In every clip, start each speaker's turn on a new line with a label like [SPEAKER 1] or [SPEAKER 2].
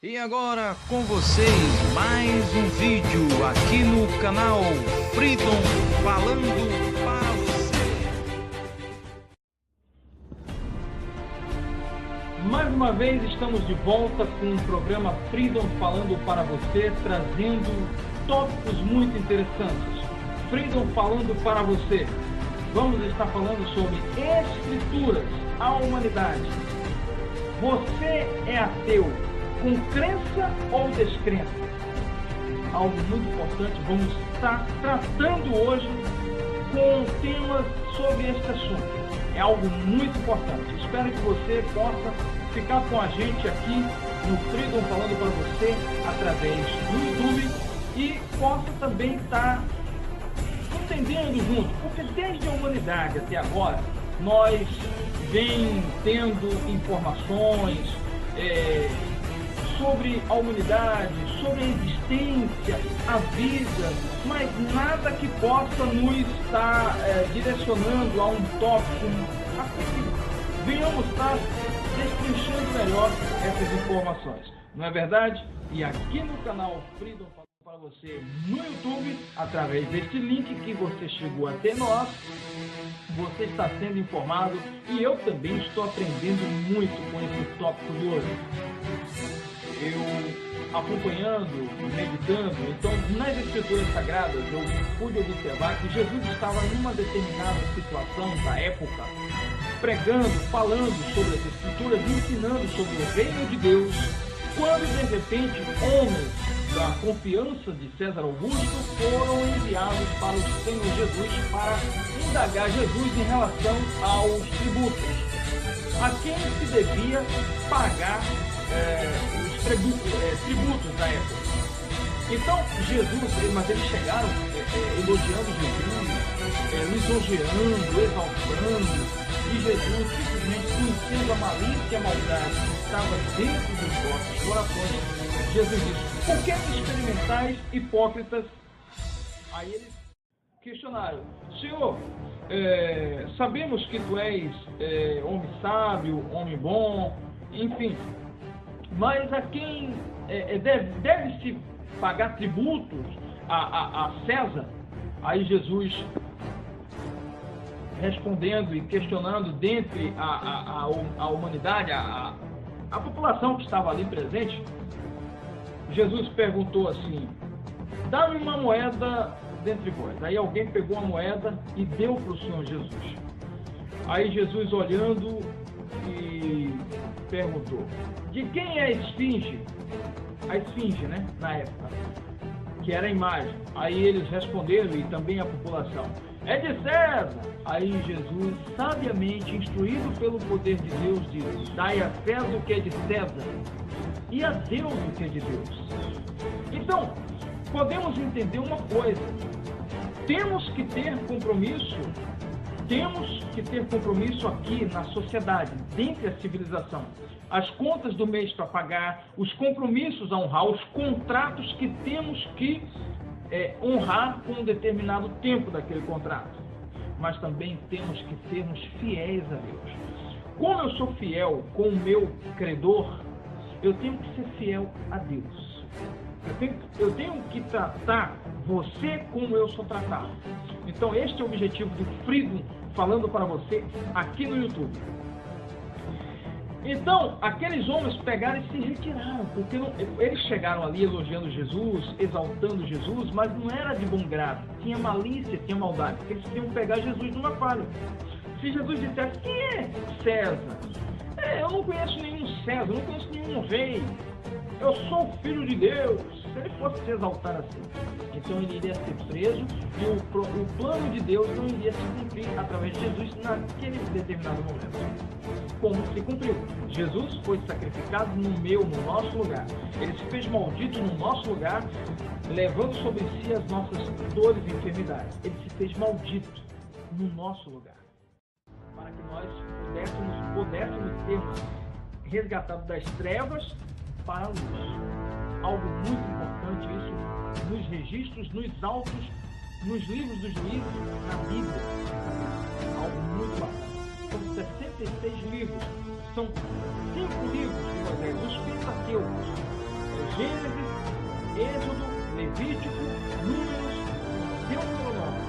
[SPEAKER 1] E agora com vocês, mais um vídeo aqui no canal Freedom falando para você. Mais uma vez estamos de volta com o programa Freedom falando para você, trazendo tópicos muito interessantes. Freedom falando para você. Vamos estar falando sobre escrituras, a humanidade. Você é ateu com crença ou descrença? Algo muito importante, vamos estar tratando hoje com temas sobre este assunto. É algo muito importante. Espero que você possa ficar com a gente aqui no Freedom falando para você através do YouTube e possa também estar entendendo junto, porque desde a humanidade até agora nós vem tendo informações sobre a humanidade, sobre a existência, a vida, mas nada que possa nos estar direcionando a um tópico a que venhamos estar destrinchando melhor essas informações. Não é verdade? E aqui no canal Freedom para você no YouTube, através deste link que você chegou até nós, você está sendo informado e eu também estou aprendendo muito com esse tópico de hoje. Eu acompanhando, meditando, então nas escrituras sagradas eu pude observar que Jesus estava numa determinada situação da época, pregando, falando sobre as escrituras, ensinando sobre o reino de Deus, quando de repente homens da confiança de César Augusto foram enviados para o Senhor Jesus para indagar Jesus em relação aos tributos, a quem se devia pagar os tributos da época. Então Jesus, mas eles chegaram elogiando Jesus, lisonjeando, exaltando, e Jesus simplesmente conhecendo a malícia e a maldade que estava dentro dos nossos corações. Jesus disse: por que experimentais hipócritas? Aí eles questionaram: Senhor, sabemos que tu és homem sábio, homem bom, enfim, mas a quem deve-se pagar tributos a César? Aí Jesus, respondendo e questionando dentre a humanidade, a população que estava ali presente, Jesus perguntou assim: dá-me uma moeda dentre vós. Aí alguém pegou a moeda e deu para o Senhor Jesus. Aí Jesus, olhando, e perguntou: de quem é a esfinge? A esfinge, né? Na época, que era a imagem. Aí eles responderam, e também a população: é de César. Aí Jesus, sabiamente instruído pelo poder de Deus, disse: dai a César o que é de César e a Deus o que é de Deus. Então, podemos entender uma coisa: temos que ter compromisso aqui na sociedade, dentro da civilização. As contas do mês para pagar, os compromissos a honrar, os contratos que temos que honrar com um determinado tempo daquele contrato. Mas também temos que sermos fiéis a Deus. Como eu sou fiel com o meu credor, eu tenho que ser fiel a Deus. Eu tenho que tratar você como eu sou tratado. Então este é o objetivo do Freedom falando para você aqui no YouTube. Então, aqueles homens pegaram e se retiraram, porque eles chegaram ali elogiando Jesus, exaltando Jesus, mas não era de bom grado, tinha malícia, tinha maldade, porque eles queriam pegar Jesus numa falha. Se Jesus dissesse: quem é César? Eu não conheço nenhum César, eu não conheço nenhum rei, eu sou filho de Deus. Se ele fosse se exaltar assim, então ele iria ser preso e o plano de Deus não iria se cumprir através de Jesus naquele determinado momento. Como se cumpriu? Jesus foi sacrificado no nosso lugar. Ele se fez maldito no nosso lugar, levando sobre si as nossas dores e enfermidades. Ele se fez maldito no nosso lugar, para que nós pudéssemos ser resgatados das trevas para a luz. Algo muito importante isso nos registros, nos autos, nos livros dos juízes, na Bíblia. Algo muito bacana. São 66 livros, são 5 livros de Moisés, os Pentateucos. Gênesis, Êxodo, Levítico, Números, Deuteronômio.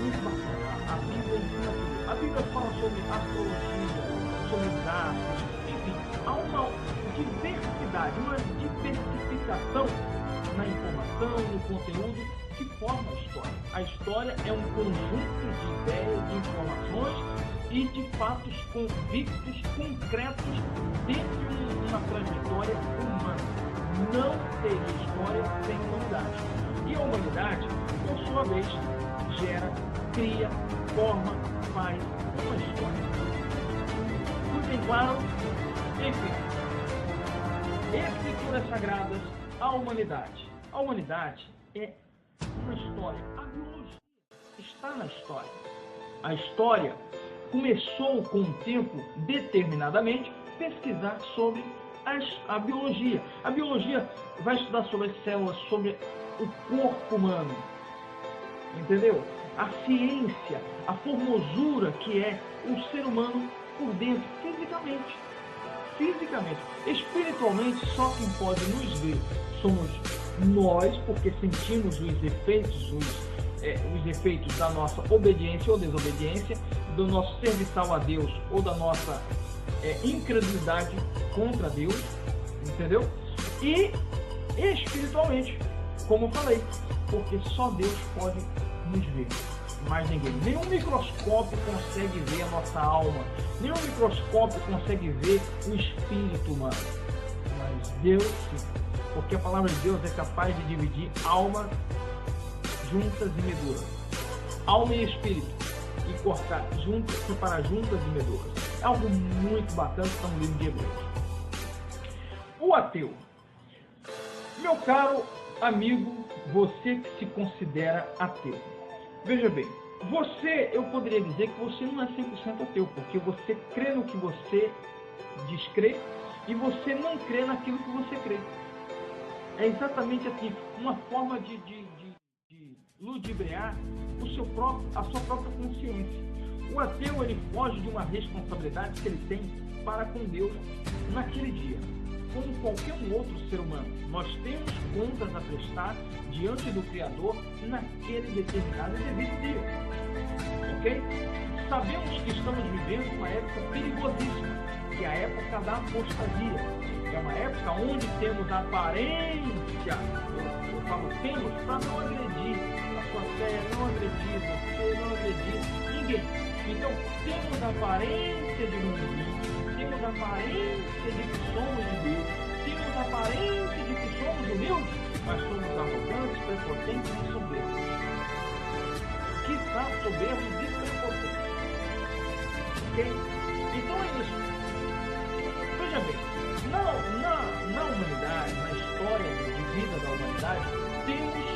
[SPEAKER 1] Muito bacana. A Bíblia ensina tudo. A Bíblia fala sobre astrologia, sobre os astros, enfim, há uma diversidade, uma diversificação na informação, no conteúdo que forma a história. A história é um conjunto de ideias, de informações e de fatos convictos, concretos dentro de uma trajetória humana. Não teria história sem humanidade. E a humanidade, por sua vez, gera, cria, forma, faz uma história. Tudo bem claro? Enfim, Escrituras Sagradas, a humanidade. A humanidade é uma história. A biologia está na história. A história começou com o tempo, determinadamente, pesquisar sobre a biologia. A biologia vai estudar sobre as células, sobre o corpo humano. Entendeu? A ciência, a formosura que é o ser humano por dentro, fisicamente. Fisicamente. Espiritualmente, só quem pode nos ver somos nós, porque sentimos os efeitos da nossa obediência ou desobediência, do nosso serviçal a Deus ou da nossa incredulidade contra Deus, entendeu? E espiritualmente, como eu falei, porque só Deus pode nos ver, mais ninguém. Nenhum microscópio consegue ver a nossa alma, nenhum microscópio consegue ver o espírito humano, mas Deus sim, porque a palavra de Deus é capaz de dividir alma, juntas e medulas, alma e espírito, e cortar juntas, separar juntas e medulas. É algo muito bacana que está no livro de Hebreus. O ateu. Meu caro amigo, você que se considera ateu. Veja bem, eu poderia dizer que você não é 100% ateu, porque você crê no que você diz crer e você não crê naquilo que você crê. É exatamente assim, uma forma de ludibriar a sua própria consciência. O ateu, ele foge de uma responsabilidade que ele tem para com Deus naquele dia. Como qualquer outro ser humano, nós temos contas a prestar diante do Criador naquele determinado e devido dia. Ok? Sabemos que estamos vivendo uma época perigosíssima, que é a época da apostasia. É uma época onde temos a aparência, eu falo temos, para não agredir a sua fé, não agredir você, não agredir ninguém. Então, temos a aparência de mundo, temos a aparência de que somos de Deus, temos a aparência de que somos humildes, mas somos arrogantes, prepotentes e soberbos. Quiçá soberbos e prepotentes. Ok? Então é isso. Veja bem, na humanidade, na história de vida da humanidade, temos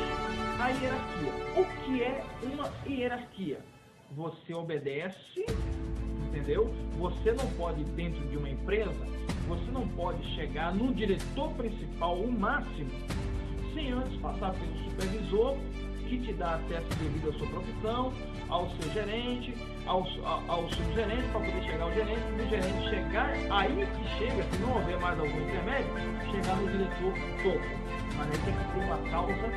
[SPEAKER 1] a hierarquia. O que é uma hierarquia? Você obedece, entendeu? Você não pode, dentro de uma empresa, você não pode chegar no diretor principal, o máximo, sem antes passar pelo supervisor, que te dá acesso devido à sua profissão, ao seu gerente, ao subgerente, para poder chegar ao gerente, do gerente chegar, aí que chega, se não houver mais algum intermédio, chegar no diretor topo. Mas aí tem que ter uma causa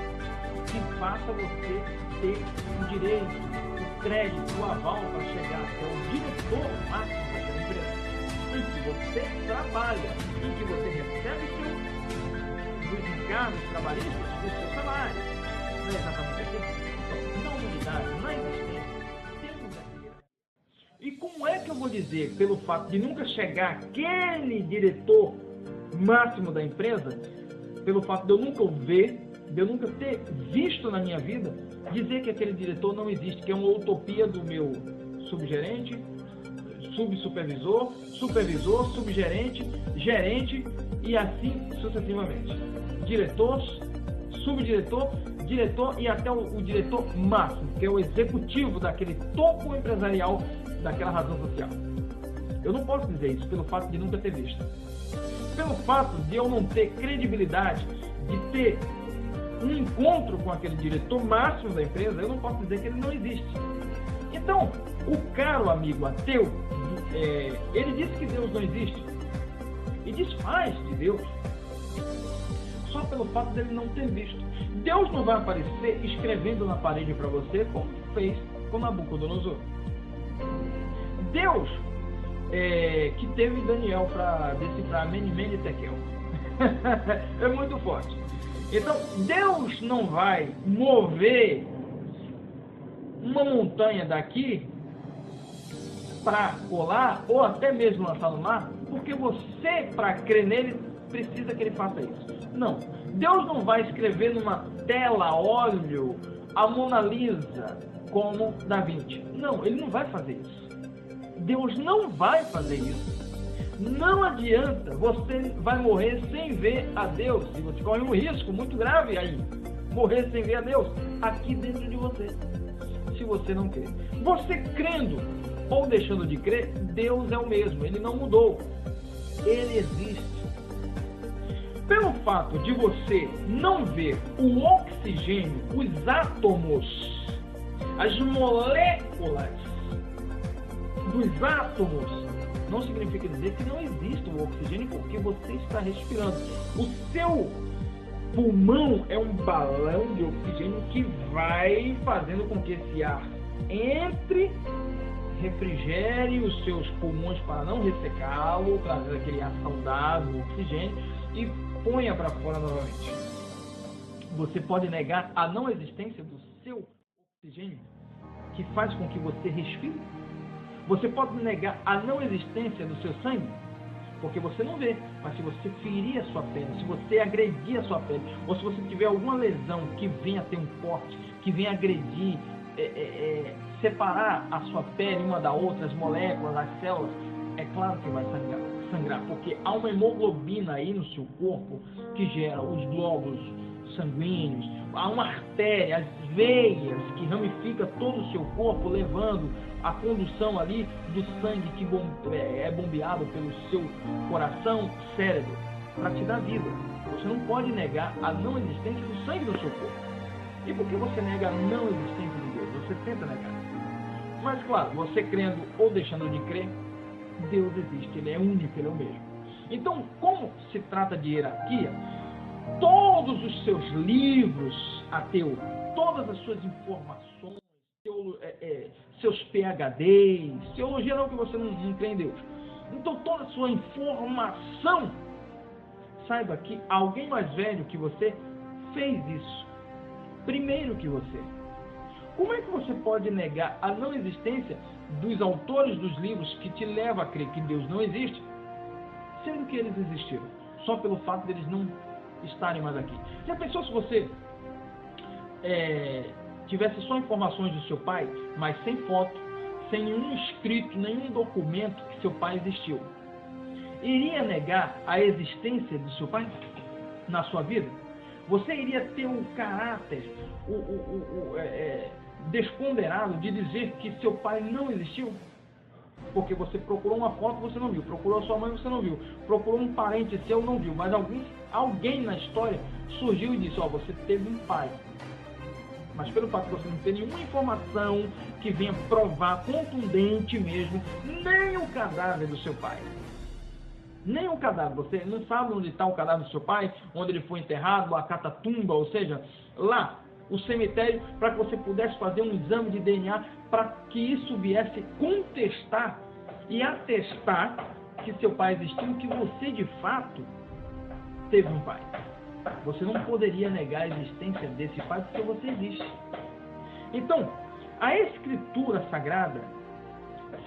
[SPEAKER 1] que faça você ter o direito, crédito, o aval para chegar até o diretor máximo daquela empresa, em que você trabalha, em que você recebe seus encargos trabalhistas, o seu salário. Não é exatamente assim? Então, na humanidade, na existência, temos essa. E como é que eu vou dizer, pelo fato de nunca chegar aquele diretor máximo da empresa, pelo fato de eu nunca o ver, de eu nunca ter visto na minha vida, dizer que aquele diretor não existe, que é uma utopia do meu subgerente, subsupervisor, supervisor, subgerente, gerente e assim sucessivamente. Diretor, subdiretor, diretor e até o diretor máximo, que é o executivo daquele topo empresarial daquela razão social. Eu não posso dizer isso pelo fato de nunca ter visto. Pelo fato de eu não ter credibilidade, de ter um encontro com aquele diretor máximo da empresa, eu não posso dizer que ele não existe. Então, o caro amigo ateu, ele diz que Deus não existe e desfaz de Deus. só pelo fato dele não ter visto. Deus não vai aparecer escrevendo na parede para você como fez com Nabucodonosor. Deus que teve Daniel para decifrar Mene e Tekel. É muito forte. Então, Deus não vai mover uma montanha daqui para colar, ou até mesmo lançar no mar, porque você, para crer nele, precisa que ele faça isso. Não. Deus não vai escrever numa tela a óleo a Mona Lisa como Da Vinci. Não, ele não vai fazer isso. Deus não vai fazer isso. Não adianta, você vai morrer sem ver a Deus. E você corre um risco muito grave aí. Morrer sem ver a Deus aqui dentro de você. Se você não crer. Você crendo ou deixando de crer, Deus é o mesmo. Ele não mudou. Ele existe. Pelo fato de você não ver o oxigênio, os átomos, as moléculas dos átomos, não significa dizer que não existe o oxigênio, porque você está respirando. O seu pulmão é um balão de oxigênio que vai fazendo com que esse ar entre, refrigere os seus pulmões para não ressecá-lo, trazer aquele ar saudável, oxigênio, e ponha para fora novamente. Você pode negar a não existência do seu oxigênio, que faz com que você respire. Você pode negar a não existência do seu sangue, porque você não vê, mas se você ferir a sua pele, se você agredir a sua pele, ou se você tiver alguma lesão que venha ter um corte, que venha agredir, separar a sua pele uma da outra, as moléculas, as células, é claro que vai sangrar, porque há uma hemoglobina aí no seu corpo que gera os glóbulos sanguíneos, há uma artéria, as veias que ramifica todo o seu corpo, levando a condução ali do sangue que é bombeado pelo seu coração, cérebro, para te dar vida. Você não pode negar a não existência do sangue no seu corpo. E por que você nega a não existência de Deus? Você tenta negar. Mas claro, você crendo ou deixando de crer, Deus existe, Ele é único, Ele é o mesmo. Então, como se trata de hierarquia, todos os seus livros ateus, todas as suas informações, seus PhDs, teologia não, que você não crê em Deus. Então, toda a sua informação, saiba que alguém mais velho que você fez isso primeiro que você. Como é que você pode negar a não existência dos autores dos livros que te levam a crer que Deus não existe, sendo que eles existiram, só pelo fato de eles não estarem mais aqui? Já pensou se você tivesse só informações do seu pai, mas sem foto, sem nenhum escrito, nenhum documento que seu pai existiu? Iria negar a existência do seu pai na sua vida? Você iria ter um caráter desponderado de dizer que seu pai não existiu? Porque você procurou uma foto, você não viu. Procurou sua mãe, você não viu. Procurou um parente seu, não viu. Mas alguém na história surgiu e disse: ó, você teve um pai. Mas pelo fato de você não ter nenhuma informação que venha provar contundente mesmo, nem o cadáver do seu pai. Nem o cadáver. Você não sabe onde está o cadáver do seu pai, onde ele foi enterrado, a catatumba, ou seja, lá, o cemitério, para que você pudesse fazer um exame de DNA, para que isso viesse contestar e atestar que seu pai existiu, que você de fato teve um pai. Você não poderia negar a existência desse pai, porque você existe. Então, a Escritura Sagrada,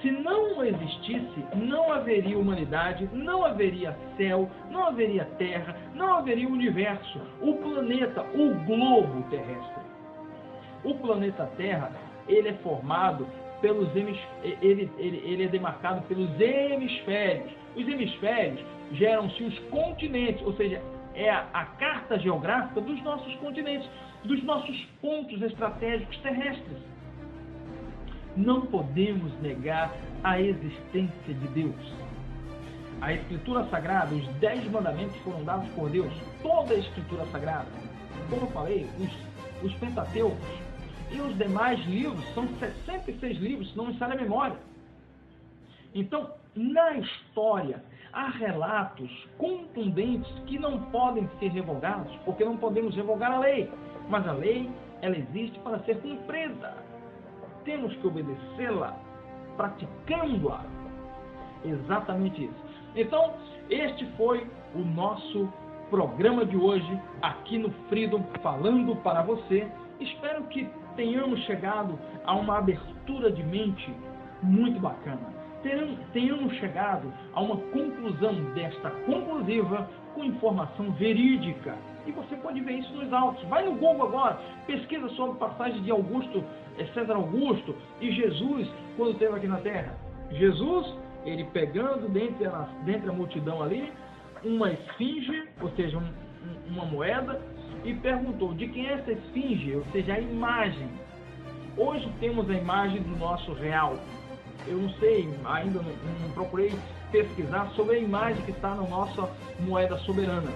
[SPEAKER 1] se não existisse, não haveria humanidade, não haveria céu, não haveria terra, não haveria universo, o planeta, o globo terrestre. O planeta Terra, ele é formado pelos ele é demarcado pelos hemisférios. Os hemisférios geram-se os continentes, ou seja, é a carta geográfica dos nossos continentes, dos nossos pontos estratégicos terrestres. Não podemos negar a existência de Deus. A Escritura Sagrada, os 10 mandamentos foram dados por Deus. Toda a Escritura Sagrada, como eu falei, os Pentateucos e os demais livros, são 66 livros, se não me falha a memória. Então, na história, há relatos contundentes que não podem ser revogados, porque não podemos revogar a lei. Mas a lei, ela existe para ser cumprida. Temos que obedecê-la, praticando-a. Exatamente isso. Então, este foi o nosso programa de hoje, aqui no Freedom, falando para você. Espero que tenhamos chegado a uma abertura de mente muito bacana. Tenhamos chegado a uma conclusão desta conclusiva com informação verídica. E você pode ver isso nos autos. Vai no Google agora, pesquisa sobre passagem de César Augusto e Jesus quando esteve aqui na Terra. Jesus, ele pegando dentre a multidão ali, uma esfinge, ou seja, uma moeda, e perguntou, de quem é essa esfinge? Ou seja, a imagem. Hoje temos a imagem do nosso real. Eu não sei, ainda não procurei pesquisar sobre a imagem que está na nossa moeda soberana,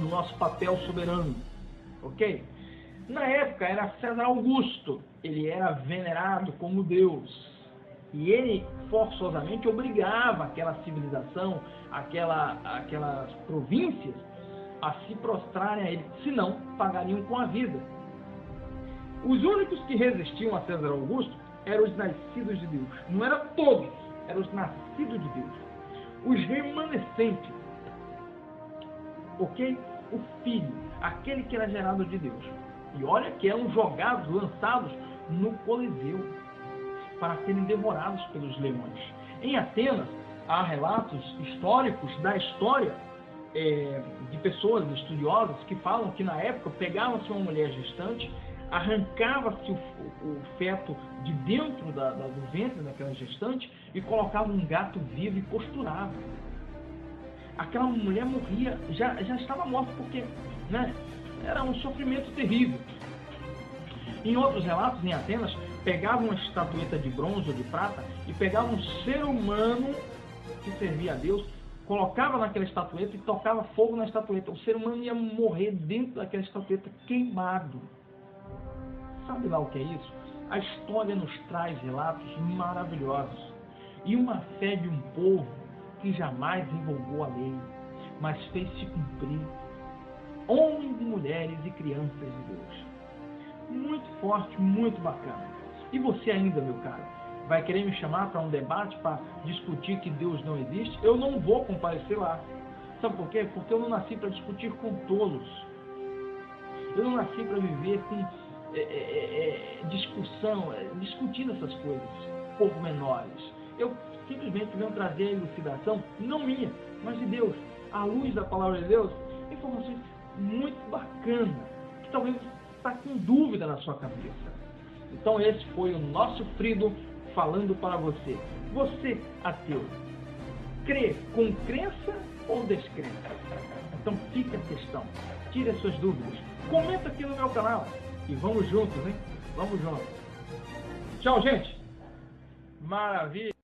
[SPEAKER 1] no nosso papel soberano, ok? Na época era César Augusto, ele era venerado como Deus, e ele forçosamente obrigava aquela civilização, aquelas províncias, a se prostrarem a ele, senão pagariam com a vida. Os únicos que resistiam a César Augusto eram os nascidos de Deus. Não eram todos, eram os nascidos de Deus. Os remanescentes. Ok? O filho, aquele que era gerado de Deus. E olha que eram jogados, lançados no Coliseu, para serem devorados pelos leões. Em Atenas, há relatos históricos da história de pessoas estudiosas que falam que na época pegavam-se uma mulher gestante, arrancava-se o feto de dentro do ventre daquela gestante e colocava um gato vivo e costurava. Aquela mulher morria, já estava morta porque, né, era um sofrimento terrível. Em outros relatos, em Atenas, pegavam uma estatueta de bronze ou de prata e pegavam um ser humano que servia a Deus, colocava naquela estatueta e tocava fogo na estatueta. O ser humano ia morrer dentro daquela estatueta queimado. Sabe lá o que é isso? A história nos traz relatos maravilhosos e uma fé de um povo que jamais revogou a lei, mas fez-se cumprir, homens e mulheres e crianças de Deus. Muito forte, muito bacana. E você ainda, meu caro, vai querer me chamar para um debate para discutir que Deus não existe? Eu não vou comparecer lá. Sabe por quê? Porque eu não nasci para discutir com tolos. Eu não nasci para viver com discutindo essas coisas pormenores. Eu simplesmente venho trazer a elucidação, não minha, mas de Deus, à luz da palavra de Deus, informações muito bacanas, que talvez está com dúvida na sua cabeça. Então esse foi o nosso Freedom falando para você. Você, ateu, crê com crença ou descrença? Então fica a questão, tire as suas dúvidas, comenta aqui no meu canal e vamos juntos, hein? Vamos juntos. Tchau, gente! Maravilha!